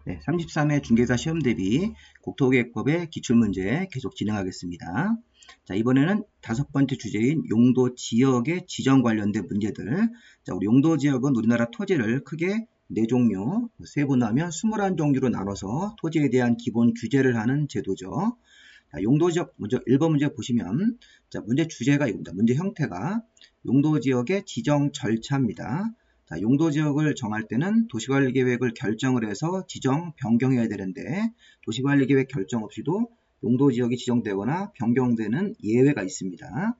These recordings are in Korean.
네, 33회 중개사 시험 대비 국토계획법의 기출문제 계속 진행하겠습니다. 자, 이번에는 5번째 주제인 용도 지역의 지정 관련된 문제들. 자, 우리 용도 지역은 우리나라 토지를 크게 4종류, 세분하면 21종류로 나눠서 토지에 대한 기본 규제를 하는 제도죠. 자, 용도 지역 먼저 1번 문제 보시면, 자, 문제 주제가 이겁니다. 문제 형태가 용도 지역의 지정 절차입니다. 자, 용도 지역을 정할 때는 도시관리계획을 결정을 해서 지정, 변경해야 되는데 도시관리계획 결정 없이도 용도 지역이 지정되거나 변경되는 예외가 있습니다.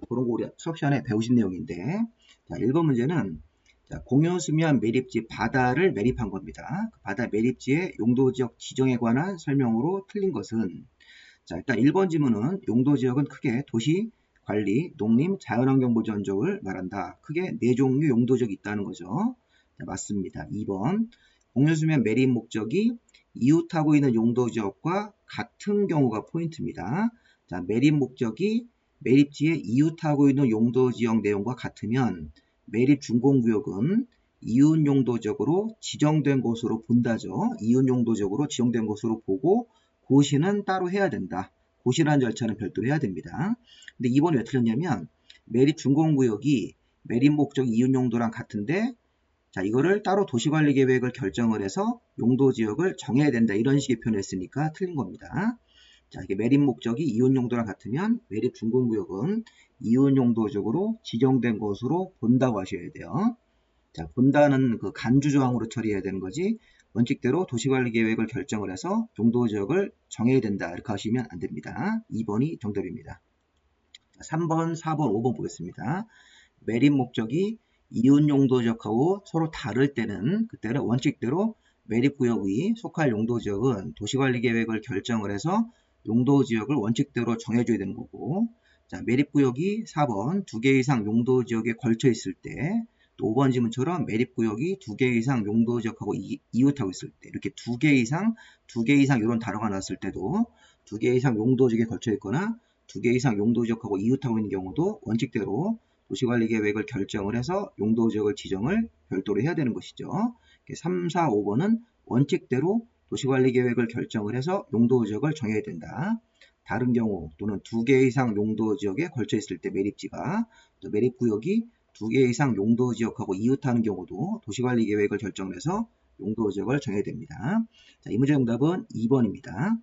그런 거 우리 수업 시간에 배우신 내용인데, 자, 1번 문제는 자, 공유수면 매립지 바다를 매립한 겁니다. 그 바다 매립지의 용도 지역 지정에 관한 설명으로 틀린 것은, 자, 일단 1번 지문은 용도 지역은 크게 도시, 관리, 농림, 자연환경 보전 지역을 말한다. 크게 4종류 용도 지역이 있다는 거죠. 자, 맞습니다. 2번 공유수면 매립 목적이 이웃하고 있는 용도 지역과 같은 경우가 포인트입니다. 자, 매립 목적이 매립지에 이웃하고 있는 용도 지역 내용과 같으면 매립 준공구역은 이웃 용도 지역으로 지정된 곳으로 본다죠. 이웃 용도 지역으로 지정된 곳으로 보고 고시는 따로 해야 된다. 고시라는 절차는 별도로 해야 됩니다. 근데 이번에 왜 틀렸냐면 매립 준공구역이 매립 목적 이웃 용도랑 같은데, 자, 이거를 따로 도시관리계획을 결정을 해서 용도 지역을 정해야 된다. 이런 식의 표현을 했으니까 틀린 겁니다. 자, 이게 매립 목적이 이웃 용도랑 같으면 매립 준공구역은 이웃 용도 지역으로 지정된 것으로 본다고 하셔야 돼요. 자, 본다는 그 간주조항으로 처리해야 되는 거지, 원칙대로 도시관리계획을 결정을 해서 용도지역을 정해야 된다 이렇게 하시면 안 됩니다. 2번이 정답입니다. 3번, 4번, 5번 보겠습니다. 매립 목적이 이웃 용도지역하고 서로 다를 때는 그때는 원칙대로 매립구역이 속할 용도지역은 도시관리계획을 결정을 해서 용도지역을 원칙대로 정해줘야 되는 거고, 자, 매립구역이 4번 2개 이상 용도지역에 걸쳐 있을 때, 또 5번 지문처럼 매립구역이 2개 이상 용도지역하고 이웃하고 있을 때, 이렇게 2개 이상 이런 단어가 나왔을 때도 2개 이상 용도지역에 걸쳐 있거나 2개 이상 용도지역하고 이웃하고 있는 경우도 원칙대로 도시관리계획을 결정을 해서 용도지역을 지정을 별도로 해야 되는 것이죠. 3, 4, 5번은 원칙대로 도시관리계획을 결정을 해서 용도지역을 정해야 된다. 다른 경우 또는 2개 이상 용도지역에 걸쳐 있을 때 매립지가, 또 매립구역이 2개 이상 용도지역하고 이웃하는 경우도 도시관리계획을 결정해서 용도지역을 정해야 됩니다. 자, 이 문제 정답은 2번입니다.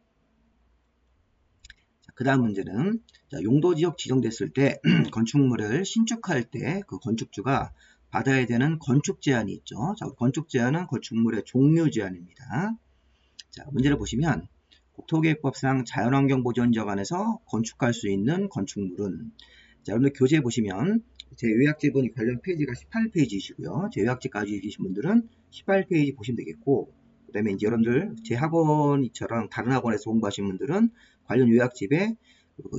그 다음 문제는, 자, 용도지역 지정됐을 때 건축물을 신축할 때 그 건축주가 받아야 되는 건축 제한이 있죠. 자, 건축 제한은 건축물의 종류 제한입니다. 자, 문제를 보시면 국토계획법상 자연환경보전지역 안에서 건축할 수 있는 건축물은, 자, 여러분들 교재에 보시면 제 요약집은 관련 페이지가 18페이지이시고요. 제 요약집까지 계신 분들은 18페이지 보시면 되겠고, 그 다음에 이제 여러분들 제 학원이처럼 다른 학원에서 공부하신 분들은 관련 요약집에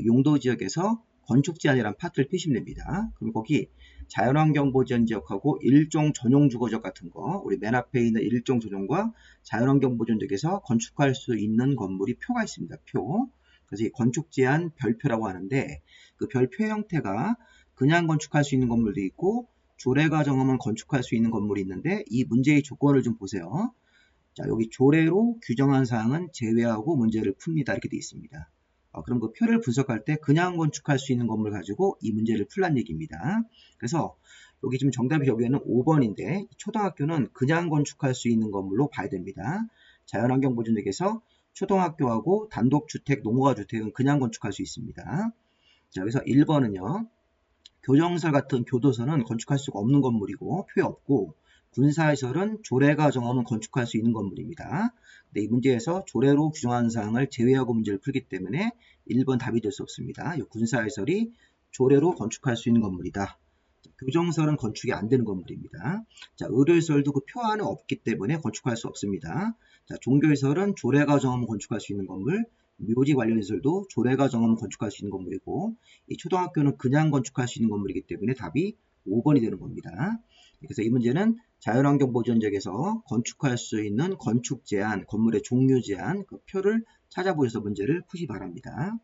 용도지역에서 건축제한이라는 파트를 피시면 됩니다. 그럼 거기 자연환경보전지역하고 일종 전용주거지역 같은 거, 우리 맨 앞에 있는 일종 전용과 자연환경보전지역에서 건축할 수 있는 건물이 표가 있습니다. 표. 그래서 이 건축제한 별표라고 하는데, 그 별표 형태가 그냥 건축할 수 있는 건물도 있고 조례가 정하면 건축할 수 있는 건물이 있는데, 이 문제의 조건을 좀 보세요. 자, 여기 조례로 규정한 사항은 제외하고 문제를 풉니다. 이렇게 되어 있습니다. 그럼 그 표를 분석할 때 그냥 건축할 수 있는 건물 가지고 이 문제를 풀란 얘기입니다. 그래서 여기 지금 정답이 여기에는 5번인데 초등학교는 그냥 건축할 수 있는 건물로 봐야 됩니다. 자연환경보전지역에서 초등학교하고 단독주택, 농어주택은 그냥 건축할 수 있습니다. 자, 그래서 1번은요. 교정설 같은 교도소는 건축할 수가 없는 건물이고 표에 없고, 군사시설은 조례가 정하면 건축할 수 있는 건물입니다. 근데 이 문제에서 조례로 규정한 사항을 제외하고 문제를 풀기 때문에 1번 답이 될 수 없습니다. 군사시설이 조례로 건축할 수 있는 건물이다. 교정설은 건축이 안 되는 건물입니다. 자, 의료시설도 그 표 안에 없기 때문에 건축할 수 없습니다. 자, 종교시설은 조례가 정하면 건축할 수 있는 건물, 묘지 관련 시설도 조례가 정하면 건축할 수 있는 건물이고, 이 초등학교는 그냥 건축할 수 있는 건물이기 때문에 답이 5번이 되는 겁니다. 그래서 이 문제는 자연환경보전지역에서 건축할 수 있는 건축 제한, 건물의 종류 제한, 그 표를 찾아보셔서 문제를 푸시 바랍니다.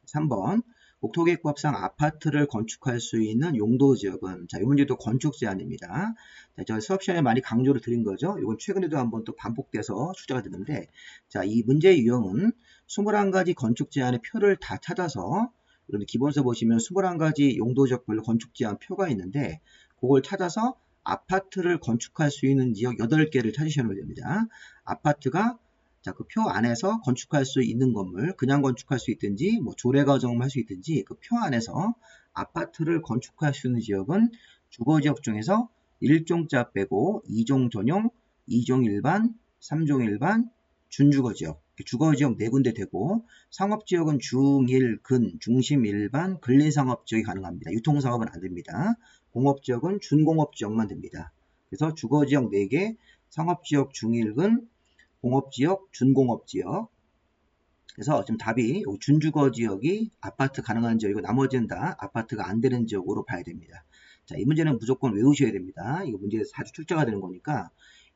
3번, 국토계획법상 아파트를 건축할 수 있는 용도지역은, 자, 이 문제도 건축 제한입니다. 자, 저 수업 시간에 많이 강조를 드린 거죠. 이건 최근에도 한번 또 반복돼서 출제가 됐는데, 자, 이 문제의 유형은 21가지 건축 제한의 표를 다 찾아서, 이런 기본서 보시면 21가지 용도지역별로 건축 제한 표가 있는데, 그걸 찾아서 아파트를 건축할 수 있는 지역 8개를 찾으시면 됩니다. 아파트가 자, 그 표 안에서 건축할 수 있는 건물, 그냥 건축할 수 있든지, 뭐 조례 과정을 할 수 있든지, 그 표 안에서 아파트를 건축할 수 있는 지역은 주거지역 중에서 1종자 빼고 2종 전용, 2종 일반, 3종 일반, 준주거지역, 주거지역 4군데 되고, 상업지역은 중1, 근, 중심 일반, 근린상업지역이 가능합니다. 유통상업은 안 됩니다. 공업지역은 준공업지역만 됩니다. 그래서 주거지역 4개, 상업지역 중1근, 공업지역, 준공업지역. 그래서 지금 답이 준주거지역이 아파트 가능한 지역이고 나머지는 다 아파트가 안 되는 지역으로 봐야 됩니다. 자, 이 문제는 무조건 외우셔야 됩니다. 이거 문제에서 자주 출제가 되는 거니까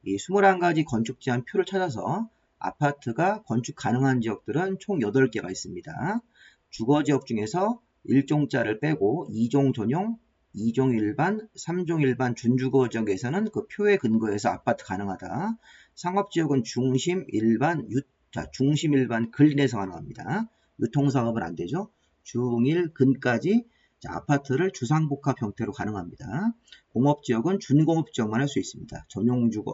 이 21가지 건축 제한 표를 찾아서 아파트가 건축 가능한 지역들은 총 8개가 있습니다. 주거지역 중에서 1종자를 빼고 2종 전용, 2종 일반, 3종 일반 준주거지역에서는 그 표에 근거해서 아파트 가능하다. 상업지역은 중심 일반, 중심 일반 근린에서 가능합니다. 유통상업은 안 되죠. 중1, 근까지 아파트를 주상복합 형태로 가능합니다. 공업지역은 준공업지역만 할 수 있습니다.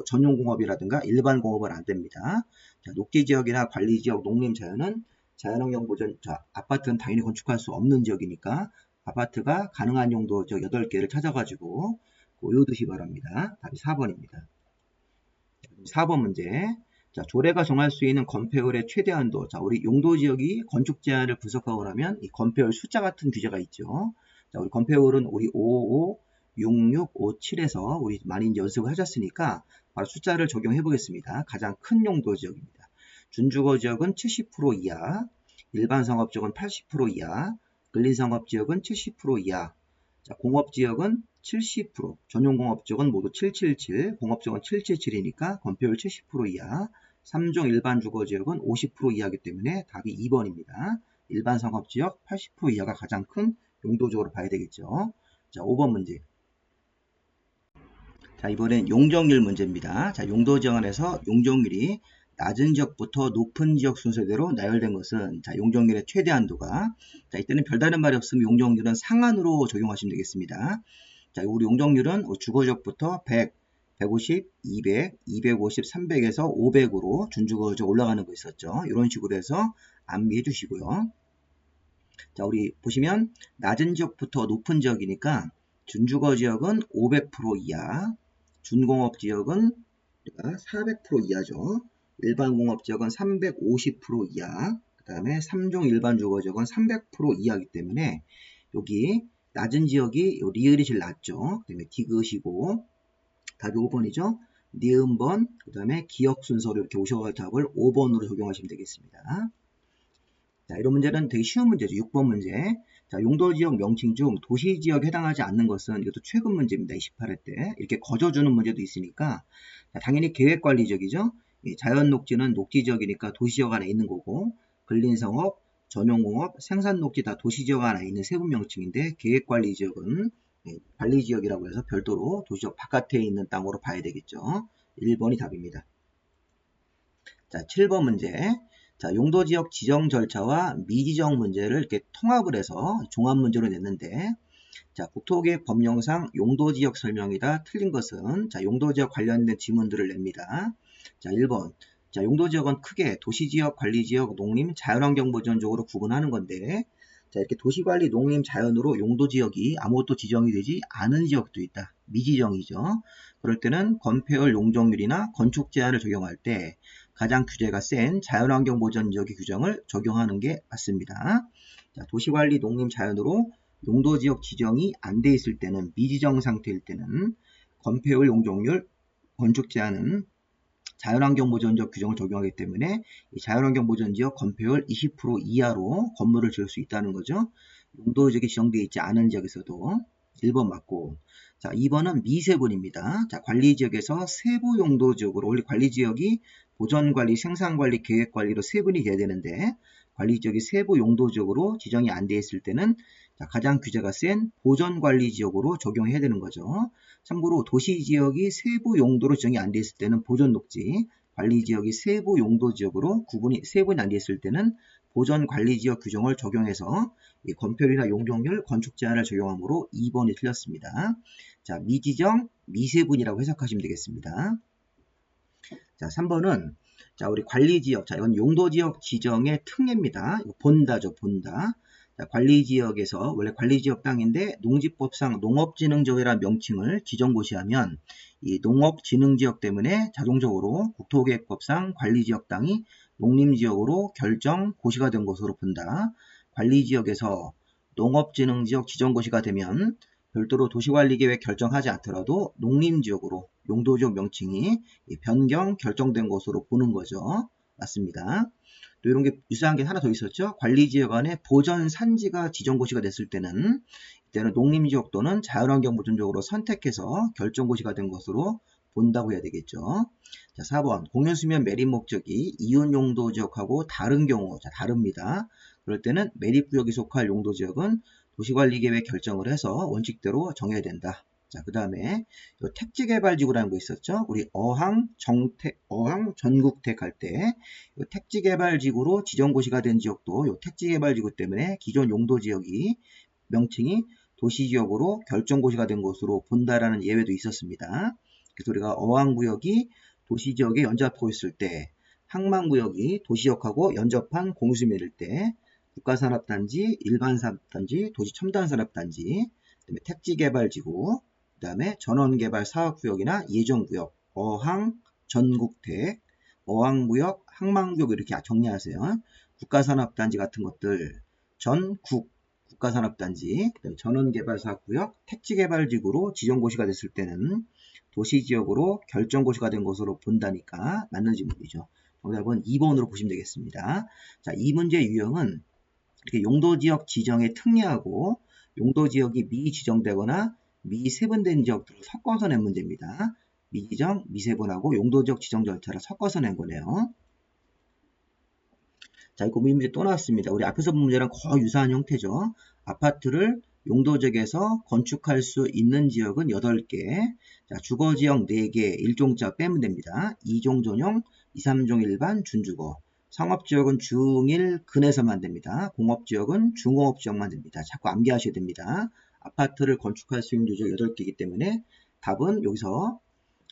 전용공업이라든가 일반 공업은 안 됩니다. 자, 녹지지역이나 관리지역, 농림자연은 자연환경보전, 아파트는 당연히 건축할 수 없는 지역이니까 아파트가 가능한 용도 지역 8개를 찾아가지고 외워두시 바랍니다. 답이 4번입니다. 4번 문제. 자, 조례가 정할 수 있는 건폐율의 최대한도. 자, 우리 용도지역이 건축 제한을 분석하고 나면 이 건폐율 숫자 같은 규제가 있죠. 자, 우리 건폐율은 우리 55, 66, 57에서 우리 많이 연습을 하셨으니까 바로 숫자를 적용해 보겠습니다. 가장 큰 용도지역입니다. 준주거지역은 70% 이하, 일반 상업지역은 80% 이하, 근린상업지역은 70% 이하, 자, 공업지역은 70%, 전용공업지역은 모두 777, 공업지역은 777이니까 건폐율 70% 이하, 3종 일반 주거지역은 50% 이하이기 때문에 답이 2번입니다. 일반 상업지역 80% 이하가 가장 큰 용도적으로 봐야 되겠죠. 자, 5번 문제. 자, 이번엔 용적률 문제입니다. 자, 용도지역 안에서 용적률이 낮은 지역부터 높은 지역 순서대로 나열된 것은, 자, 용적률의 최대 한도가, 자, 이때는 별다른 말이 없으면 용적률은 상한으로 적용하시면 되겠습니다. 자, 우리 용적률은 주거지역부터 100, 150, 200, 250, 300에서 500으로 준주거지역 올라가는 거 있었죠. 이런 식으로 해서 암기해 주시고요. 자, 우리 보시면 낮은 지역부터 높은 지역이니까 준주거지역은 500% 이하, 준공업지역은 400% 이하죠. 일반공업지역은 350% 이하, 그 다음에 3종 일반주거지역은 300% 이하이기 때문에 여기 낮은 지역이 리을이 제일 낮죠. 그 다음에 디귿이고 답이 5번이죠. 니은번, 그 다음에 기억 순서로 이렇게 오셔가지고 답을 5번으로 적용하시면 되겠습니다. 자, 이런 문제는 되게 쉬운 문제죠. 6번 문제. 자, 용도지역 명칭 중 도시지역에 해당하지 않는 것은, 이것도 최근 문제입니다. 28회 때. 이렇게 거저주는 문제도 있으니까, 자, 당연히 계획관리지역이죠. 자연녹지는 녹지지역이니까 도시지역 안에 있는 거고, 근린성업, 전용공업, 생산녹지 다 도시지역 안에 있는 세분 명칭인데, 계획관리지역은 관리지역이라고 해서 별도로 도시지역 바깥에 있는 땅으로 봐야 되겠죠. 1번이 답입니다. 자, 7번 문제. 자, 용도지역 지정 절차와 미지정 문제를 이렇게 통합을 해서 종합문제로 냈는데, 자, 국토계획 법령상 용도지역 설명이다. 틀린 것은, 자, 용도지역 관련된 지문들을 냅니다. 자, 1번. 자, 용도지역은 크게 도시지역, 관리지역, 농림, 자연환경보전적으로 구분하는 건데, 자, 이렇게 도시관리, 농림, 자연으로 용도지역이 아무것도 지정이 되지 않은 지역도 있다. 미지정이죠. 그럴 때는 건폐율 용적률이나 건축 제한을 적용할 때 가장 규제가 센 자연환경보전지역의 규정을 적용하는 게 맞습니다. 자, 도시관리, 농림, 자연으로 용도지역 지정이 안 돼 있을 때는, 미지정 상태일 때는 건폐율 용적률, 건축 제한은 자연환경보전지역 규정을 적용하기 때문에 이 자연환경보전지역 건폐율 20% 이하로 건물을 지을 수 있다는 거죠. 용도지역이 지정되어 있지 않은 지역에서도 1번 맞고, 자, 2번은 미세분입니다. 자, 관리지역에서 세부 용도지역으로, 원래 관리지역이 보전관리, 생산관리, 계획관리로 세분이 돼야 되는데 관리지역이 세부 용도지역으로 지정이 안 돼 있을 때는 가장 규제가 센 보전관리지역으로 적용해야 되는 거죠. 참고로 도시지역이 세부 용도로 지정이 안 돼 있을 때는 보전녹지, 관리지역이 세부 용도지역으로 세분이 안 돼 있을 때는 보전관리지역 규정을 적용해서 건폐율이나 용적률, 건축제한을 적용하므로 2번이 틀렸습니다. 자, 미지정, 미세분이라고 해석하시면 되겠습니다. 자, 3번은 자, 우리 관리지역, 자, 이건 용도지역 지정의 특례입니다. 이거 본다죠, 본다. 자, 관리지역에서 원래 관리지역 땅인데 농지법상 농업진흥지역이라는 명칭을 지정고시하면 이 농업진흥지역 때문에 자동적으로 국토계획법상 관리지역 땅이 농림지역으로 결정 고시가 된 것으로 본다. 관리지역에서 농업진흥지역 지정고시가 되면 별도로 도시관리계획 결정하지 않더라도 농림지역으로 용도지역 명칭이 변경 결정된 것으로 보는 거죠. 맞습니다. 또 이런 게 유사한 게 하나 더 있었죠. 관리지역 안에 보전산지가 지정고시가 됐을 때는 이때는 농림지역 또는 자연환경보전지역으로 선택해서 결정고시가 된 것으로 본다고 해야 되겠죠. 자, 4번 공연수면 매립 목적이 이웃용도지역하고 다른 경우, 자, 다릅니다. 그럴 때는 매립구역이 속할 용도지역은 도시관리계획 결정을 해서 원칙대로 정해야 된다. 자, 그 다음에 택지개발지구라는 거 있었죠. 우리 어항 전국택 할 때 택지개발지구로 지정고시가 된 지역도 택지개발지구 때문에 기존 용도지역이 명칭이 도시지역으로 결정고시가 된 것으로 본다라는 예외도 있었습니다. 그래서 우리가 어항구역이 도시지역에 연접하고 있을 때, 항만구역이 도시지역하고 연접한 공유수면일 때, 국가산업단지, 일반산업단지, 도시첨단산업단지, 그다음에 택지개발지구, 그 다음에 전원개발사업구역이나 예정구역, 어항, 전국택, 어항구역, 항만구역 이렇게 정리하세요. 국가산업단지 같은 것들, 전국, 국가산업단지, 그다음에 전원개발사업구역, 택지개발지구로 지정고시가 됐을 때는 도시지역으로 결정고시가 된 것으로 본다니까 맞는 질문이죠. 정답은 2번으로 보시면 되겠습니다. 자, 이 문제의 유형은 이렇게 용도지역 지정에 특례하고 용도지역이 미지정되거나 미세분된 지역들을 섞어서 낸 문제입니다. 미지정, 미세분하고 용도지역 지정 절차를 섞어서 낸 거네요. 자, 이거 문제 또 나왔습니다. 우리 앞에서 본 문제랑 거의 유사한 형태죠. 아파트를 용도지역에서 건축할 수 있는 지역은 8개, 자, 주거지역 4개, 1종자 빼면 됩니다. 2종 전용, 2, 3종 일반, 준주거. 상업지역은 중1 근에서만 됩니다. 공업지역은 중공업지역만 됩니다. 자꾸 암기하셔야 됩니다. 아파트를 건축할 수 있는 지역 8개이기 때문에 답은 여기서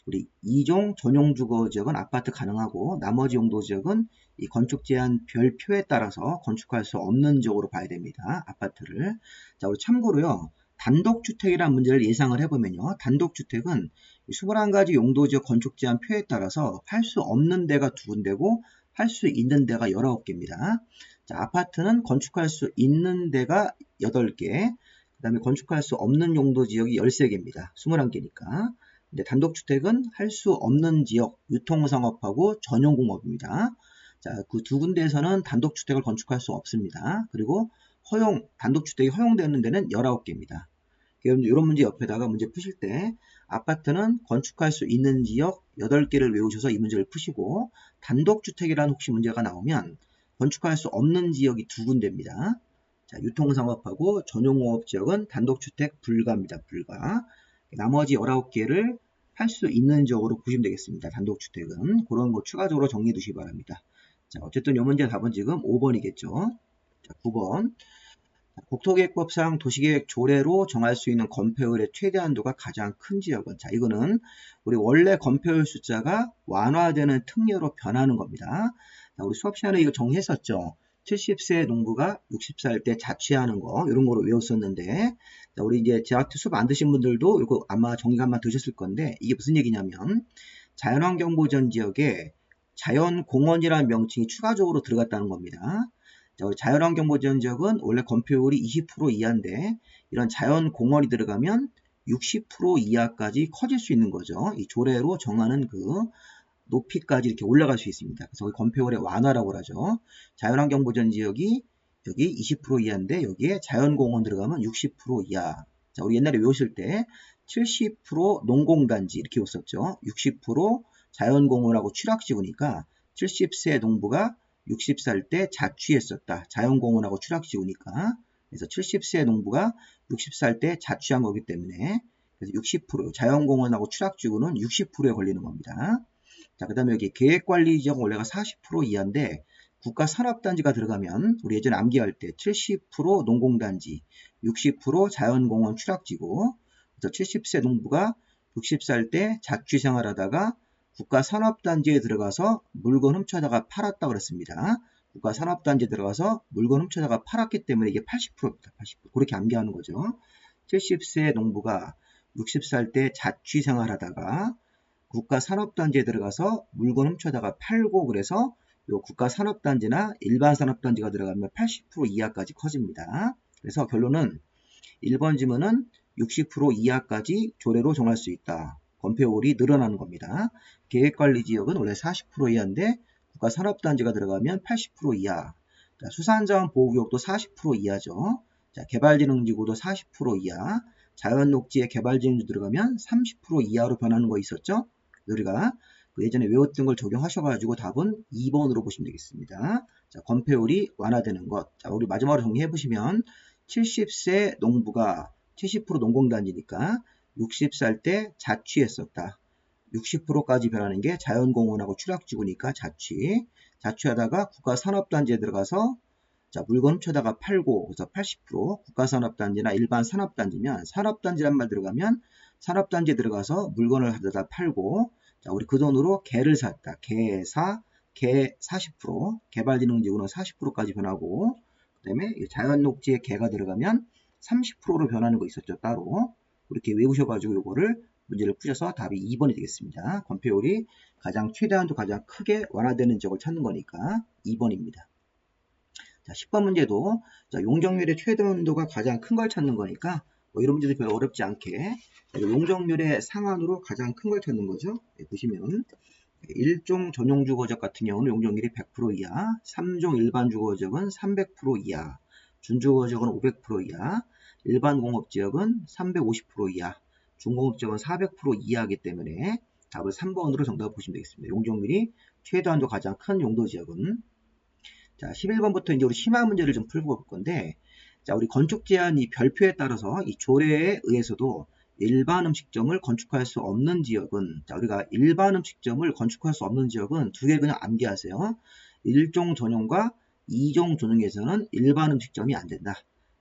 우리 2종 전용 주거지역은 아파트 가능하고 나머지 용도지역은 이 건축제한 별표에 따라서 건축할 수 없는 지역으로 봐야 됩니다. 아파트를. 자, 우리 참고로요. 단독주택이라는 문제를 예상을 해보면요. 단독주택은 21가지 용도지역 건축제한 표에 따라서 할 수 없는 데가 2군데고 할 수 있는 데가 19개입니다. 자, 아파트는 건축할 수 있는 데가 8개, 그 다음에 건축할 수 없는 용도지역이 13개입니다. 21개니까. 근데 단독주택은 할 수 없는 지역, 유통상업하고 전용공업입니다. 자, 그 2군데에서는 단독주택을 건축할 수 없습니다. 그리고 단독주택이 허용되는 데는 19개입니다. 이런 문제 옆에다가 문제 푸실 때 아파트는 건축할 수 있는 지역 8개를 외우셔서 이 문제를 푸시고 단독주택이라는 혹시 문제가 나오면 건축할 수 없는 지역이 2군데입니다. 자, 유통상업하고 전용공업지역은 단독주택 불가입니다. 불가. 나머지 19개를 할 수 있는 지역으로 보시면 되겠습니다. 단독주택은. 그런 거 추가적으로 정리해 두시기 바랍니다. 자, 어쨌든 이 문제 답은 지금 5번이겠죠. 자, 9번. 국토계획법상 도시계획 조례로 정할 수 있는 건폐율의 최대 한도가 가장 큰 지역은, 자, 이거는 우리 원래 건폐율 숫자가 완화되는 특례로 변하는 겁니다. 자, 우리 수업 시간에 이거 정리했었죠. 70세 농부가 60살 때 자취하는 거, 이런 거로 외웠었는데, 자, 우리 이제 제학트 수업 안 드신 분들도 이거 아마 정리감만 드셨을 건데, 이게 무슨 얘기냐면, 자연환경보전 지역에 자연공원이라는 명칭이 추가적으로 들어갔다는 겁니다. 자, 우리 자연환경보전 지역은 원래 건폐율이 20% 이하인데, 이런 자연공원이 들어가면 60% 이하까지 커질 수 있는 거죠. 이 조례로 정하는 그 높이까지 이렇게 올라갈 수 있습니다. 그래서 건폐율의 완화라고 하죠. 자연환경보전 지역이 여기 20% 이하인데 여기에 자연공원 들어가면 60% 이하. 자, 우리 옛날에 외우실 때 70% 농공단지 이렇게 외웠었죠. 60% 자연공원하고 취락지구니까 70세 농부가 60살 때 자취했었다. 자연공원하고 추락지구니까. 그래서 70세 농부가 60살 때 자취한 거기 때문에 그래서 60% 자연공원하고 추락지구는 60%에 걸리는 겁니다. 자, 그 다음에 여기 계획관리지역 원래가 40% 이하인데 국가산업단지가 들어가면 우리 예전에 암기할 때 70% 농공단지, 60% 자연공원 추락지구. 그래서 70세 농부가 60살 때 자취 생활하다가 국가산업단지에 들어가서 물건 훔쳐다가 팔았다고 그랬습니다. 국가산업단지에 들어가서 물건 훔쳐다가 팔았기 때문에 이게 80%입니다. 80%. 그렇게 암기하는 거죠. 70세 농부가 60살 때 자취 생활하다가 국가산업단지에 들어가서 물건 훔쳐다가 팔고 그래서 요 국가산업단지나 일반산업단지가 들어가면 80% 이하까지 커집니다. 그래서 결론은 1번 지문은 60% 이하까지 조례로 정할 수 있다. 건폐율이 늘어나는 겁니다. 계획관리지역은 원래 40% 이하인데 국가산업단지가 들어가면 80% 이하. 자, 수산자원보호구역도 40% 이하죠. 자, 개발진흥지구도 40% 이하. 자연녹지에 개발진흥지 들어가면 30% 이하로 변하는 거 있었죠? 우리가 예전에 외웠던 걸 적용하셔가지고 답은 2번으로 보시면 되겠습니다. 자, 건폐율이 완화되는 것. 자, 우리 마지막으로 정리해보시면 70세 농부가 70% 농공단지니까 60살 때 자취했었다. 60%까지 변하는 게 자연공원하고 추락지구니까 자취. 자취하다가 국가산업단지에 들어가서 자, 물건 훔쳐다가 팔고 그래서 80% 국가산업단지나 일반 산업단지면 산업단지란 말 들어가면 산업단지에 들어가서 물건을 가져다 팔고 자, 우리 그 돈으로 개를 샀다. 개 40%, 개발진흥지구는 40%까지 변하고 그 다음에 자연녹지에 개가 들어가면 30%로 변하는 거 있었죠. 따로. 그렇게 외우셔가지고 요거를 문제를 푸셔서 답이 2번이 되겠습니다. 건폐율이 가장 최대한도 가장 크게 완화되는 지역을 찾는 거니까 2번입니다. 자, 10번 문제도 자, 용적률의 최대한도가 가장 큰 걸 찾는 거니까 뭐 이런 문제도 별로 어렵지 않게 용적률의 상한으로 가장 큰 걸 찾는 거죠. 네, 보시면 1종 전용주거적 같은 경우는 용적률이 100% 이하, 3종 일반주거적은 300% 이하, 준주거적은 500% 이하, 일반공업지역은 350% 이하, 중공업지역은 400% 이하이기 때문에 답을 3번으로 정답을 보시면 되겠습니다. 용적률이 최대한도 가장 큰 용도지역은 자, 11번부터 이제 우리 심화 문제를 좀 풀고 볼 건데 자, 우리 건축 제한 이 별표에 따라서 이 조례에 의해서도 일반 음식점을 건축할 수 없는 지역은 자, 우리가 일반 음식점을 건축할 수 없는 지역은 두 개 그냥 암기하세요. 1종 전용과 2종 전용에서는 일반 음식점이 안 된다.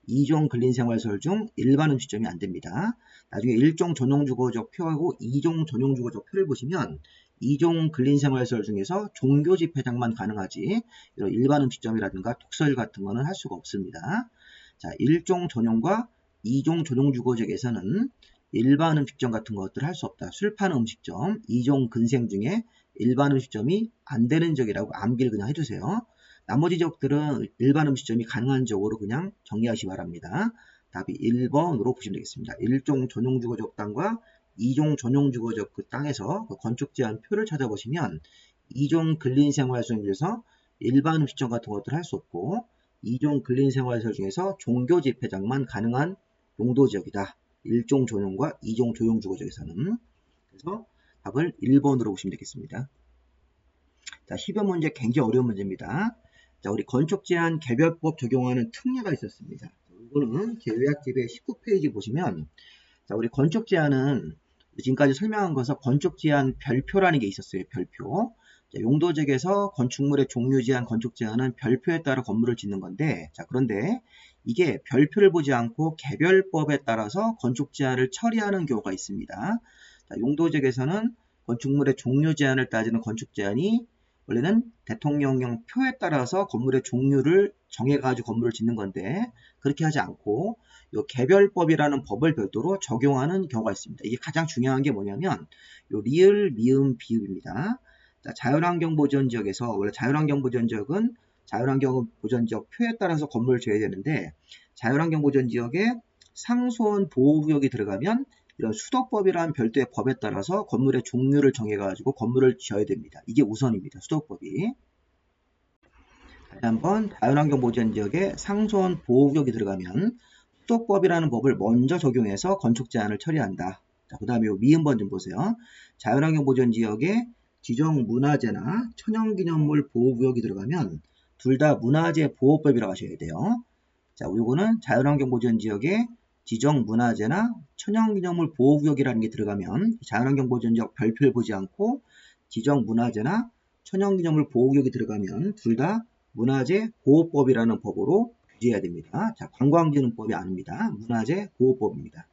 2종 근린생활시설 중 일반 음식점이 안 됩니다. 나중에 1종 전용주거적 표하고 2종 전용주거적 표를 보시면 2종 근린생활시설 중에서 종교집회장만 가능하지 이런 일반 음식점이라든가 독서일 같은 거는 할 수가 없습니다. 자, 1종 전용과 2종 전용주거지역에서는 일반 음식점 같은 것들을 할 수 없다. 술 파는 음식점, 2종 근생 중에 일반 음식점이 안 되는 지역이라고 암기를 그냥 해주세요. 나머지 지역들은 일반 음식점이 가능한 지역으로 그냥 정리하시기 바랍니다. 답이 1번으로 보시면 되겠습니다. 1종 전용주거지역 땅과 2종 전용주거지역 그 땅에서 그 건축 제한 표를 찾아보시면 2종 근린생활시설 중에서 일반 음식점 같은 것들을 할 수 없고 2종 근린생활시설 중에서 종교집회장만 가능한 용도지역이다. 1종 전용과 2종 전용주거지역에서는. 그래서 답을 1번으로 보시면 되겠습니다. 자, 10여 문제 굉장히 어려운 문제입니다. 자, 우리 건축제한 개별법 적용하는 특례가 있었습니다. 이거는 계획집의 19페이지 보시면 자, 우리 건축제한은 지금까지 설명한 것은 건축제한 별표라는 게 있었어요. 별표. 자, 용도지역에서 건축물의 종류 제한, 건축 제한은 별표에 따라 건물을 짓는 건데 자, 그런데 이게 별표를 보지 않고 개별법에 따라서 건축 제한을 처리하는 경우가 있습니다. 자, 용도지역에서는 건축물의 종류 제한을 따지는 건축 제한이 원래는 대통령령 표에 따라서 건물의 종류를 정해가지고 건물을 짓는 건데 그렇게 하지 않고 요 개별법이라는 법을 별도로 적용하는 경우가 있습니다. 이게 가장 중요한 게 뭐냐면 요 리을, 미음, 비읍입니다. 자, 자연환경보전지역에서 원래 자연환경보전지역은 자연환경보전지역 표에 따라서 건물을 지어야 되는데 자연환경보전지역에 상수원 보호구역이 들어가면 이런 수도법이라는 별도의 법에 따라서 건물의 종류를 정해가지고 건물을 지어야 됩니다. 이게 우선입니다. 수도법이. 다시 한번 자연환경보전지역에 상수원 보호구역이 들어가면 수도법이라는 법을 먼저 적용해서 건축 제한을 처리한다. 자, 그 다음에 미음번 좀 보세요. 자연환경보전지역에 지정문화재나 천연기념물 보호구역이 들어가면 둘 다 문화재 보호법이라고 하셔야 돼요. 자, 요거는 자연환경보전지역에 지정문화재나 천연기념물 보호구역이라는 게 들어가면 자연환경보전지역 별표를 보지 않고 지정문화재나 천연기념물 보호구역이 들어가면 둘 다 문화재 보호법이라는 법으로 규제해야 됩니다. 자, 관광진흥법이 아닙니다. 문화재 보호법입니다.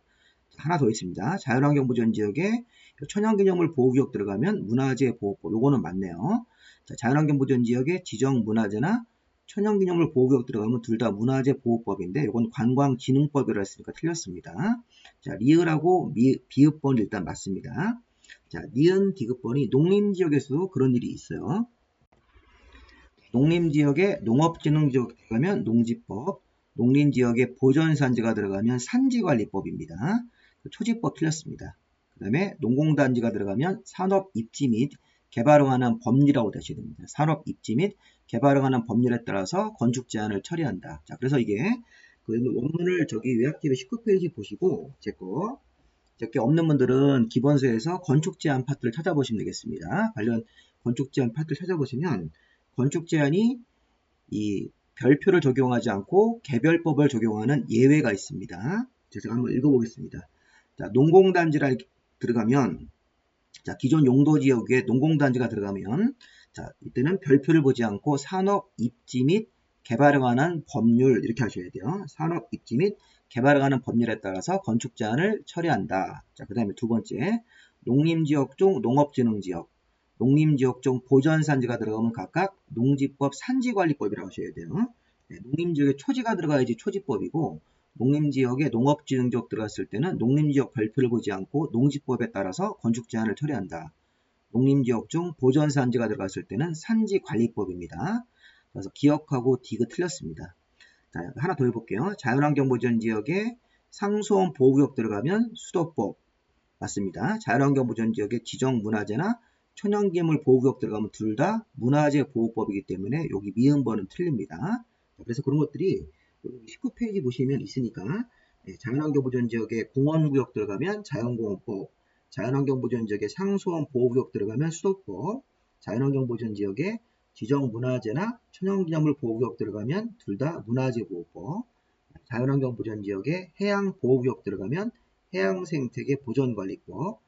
하나 더 있습니다. 자연환경보전지역에 천연기념물 보호구역 들어가면 문화재 보호법. 요거는 맞네요. 자, 자연환경보전지역에 지정문화재나 천연기념물 보호구역 들어가면 둘 다 문화재 보호법인데 이건 관광진흥법이라 했으니까 틀렸습니다. 자, 리을하고 비읍번이 일단 맞습니다. 자, 니은 디귿번이 농림지역에서도 그런 일이 있어요. 농림지역에 농업진흥지역 들어가면 농지법, 농림지역에 보전산지가 들어가면 산지관리법입니다. 초지법 틀렸습니다. 그 다음에 농공단지가 들어가면 산업입지 및 개발에 관한 법률이라고 되셔야 됩니다. 산업입지 및 개발에 관한 법률에 따라서 건축 제한을 처리한다. 자, 그래서 이게 그 원문을 저기 요약집의 19페이지 보시고 제게 없는 분들은 기본서에서 건축 제한 파트를 찾아보시면 되겠습니다. 관련 건축 제한 파트를 찾아보시면 건축 제한이 이 별표를 적용하지 않고 개별법을 적용하는 예외가 있습니다. 제가 한번 읽어보겠습니다. 자, 농공단지라 들어가면 자, 기존 용도지역에 농공단지가 들어가면 자, 이때는 별표를 보지 않고 산업 입지 및 개발에 관한 법률 이렇게 하셔야 돼요. 산업 입지 및 개발에 관한 법률에 따라서 건축 제한을 처리한다. 자, 그 다음에 두 번째 농림지역 중 농업진흥지역, 농림지역 중 보전산지가 들어가면 각각 농지법 산지관리법이라고 하셔야 돼요. 네, 농림지역에 초지가 들어가야지 초지법이고 농림지역에 농업진흥지역 들어갔을 때는 농림지역 별표를 보지 않고 농지법에 따라서 건축 제한을 처리한다. 농림지역 중 보전산지가 들어갔을 때는 산지관리법입니다. 그래서 기억하고 디귿 틀렸습니다. 자, 하나 더 해볼게요. 자연환경보전지역에 상수원 보호구역 들어가면 수도법 맞습니다. 자연환경보전지역에 지정문화재나 천연기물 보호구역 들어가면 둘 다 문화재 보호법이기 때문에 여기 미음번은 틀립니다. 그래서 그런 것들이 19페이지 보시면 있으니까 자연환경보전지역에 공원구역 들어가면 자연공원법, 자연환경보전지역에 상수원 보호구역 들어가면 수도법, 자연환경보전지역에 지정문화재나 천연기념물 보호구역 들어가면 둘 다 문화재보호법, 자연환경보전지역에 해양보호구역 들어가면 해양생태계 보전관리법,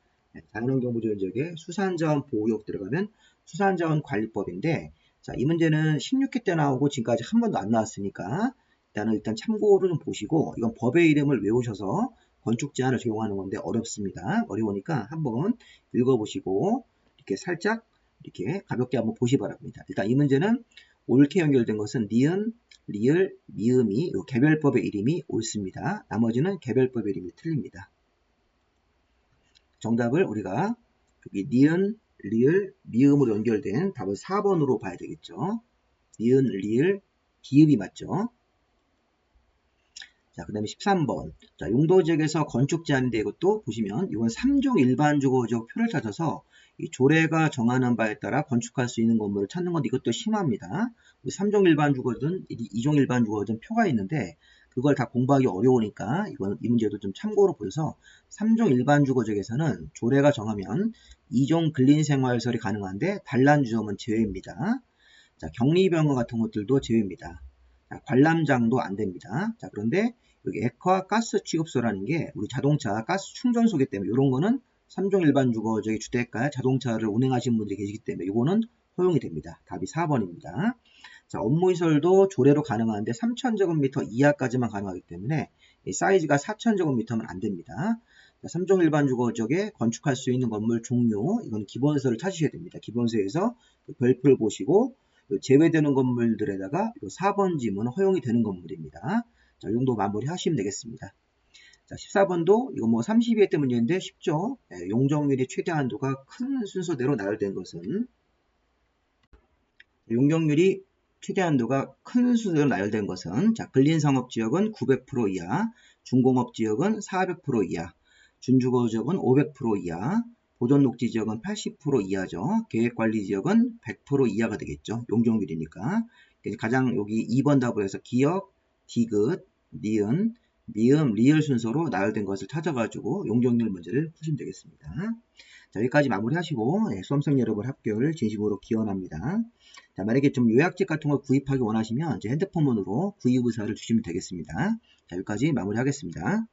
자연환경보전지역에 수산자원 보호구역 들어가면 수산자원관리법인데 자, 이 문제는 16회 때 나오고 지금까지 한 번도 안 나왔으니까 일단 참고로 좀 보시고 이건 법의 이름을 외우셔서 건축 제한을 적용하는 건데 어렵습니다. 어려우니까 한번 읽어보시고 이렇게 살짝 이렇게 가볍게 한번 보시 바랍니다. 일단 이 문제는 옳게 연결된 것은 니은, 리을, 미음이 개별법의 이름이 옳습니다. 나머지는 개별법의 이름이 틀립니다. 정답을 우리가 여기 니은, 리을, 미음으로 연결된 답을 4번으로 봐야 되겠죠. 니은, 리을, 기읍이 맞죠. 자, 그 다음에 13번. 자, 용도지역에서 건축 제한인데 이것도 보시면 이건 3종 일반 주거지역 표를 찾아서 이 조례가 정하는 바에 따라 건축할 수 있는 건물을 찾는 건데 이것도 심합니다. 3종 일반 주거지는 2종 일반 주거지는 표가 있는데 그걸 다 공부하기 어려우니까 이 문제도 좀 참고로 보여서 3종 일반 주거지역에서는 조례가 정하면 2종 근린생활시설이 가능한데 단란주점은 제외입니다. 자, 격리병원 같은 것들도 제외입니다. 자, 관람장도 안 됩니다. 자, 그런데 여기 액화 가스 취급소라는 게 우리 자동차 가스 충전소이기 때문에 이런 거는 3종 일반 주거지역의 주택가에 자동차를 운행하시는 분들이 계시기 때문에 이거는 허용이 됩니다. 답이 4번입니다. 자, 업무시설도 조례로 가능한데 3000제곱미터 이하까지만 가능하기 때문에 사이즈가 4000제곱미터면 안 됩니다. 자, 3종 일반 주거지역에 건축할 수 있는 건물 종류 이건 기본서를 찾으셔야 됩니다. 기본서에서 별표를 보시고 제외되는 건물들에다가 4번 지문은 허용이 되는 건물입니다. 자, 이 정도 마무리 하시면 되겠습니다. 자, 14번도 이거 뭐 32회 때 문제인데 쉽죠? 네, 용적률이 최대 한도가 큰 순서대로 나열된 것은 용적률이 최대 한도가 큰 순서대로 나열된 것은 자, 근린상업지역은 900% 이하, 중공업지역은 400% 이하, 준주거지역은 500% 이하, 보존녹지지역은 80% 이하죠. 계획관리지역은 100% 이하가 되겠죠. 용적률이니까. 가장 여기 2번 답을 해서 기역, 디귿, 니은, 미음, 리을 순서로 나열된 것을 찾아가지고 용적률 문제를 푸시면 되겠습니다. 자, 여기까지 마무리하시고 수험생 여러분 합격을 진심으로 기원합니다. 자, 만약에 좀 요약집 같은 걸 구입하기 원하시면 제 핸드폰으로 구입 의사를 주시면 되겠습니다. 자, 여기까지 마무리하겠습니다.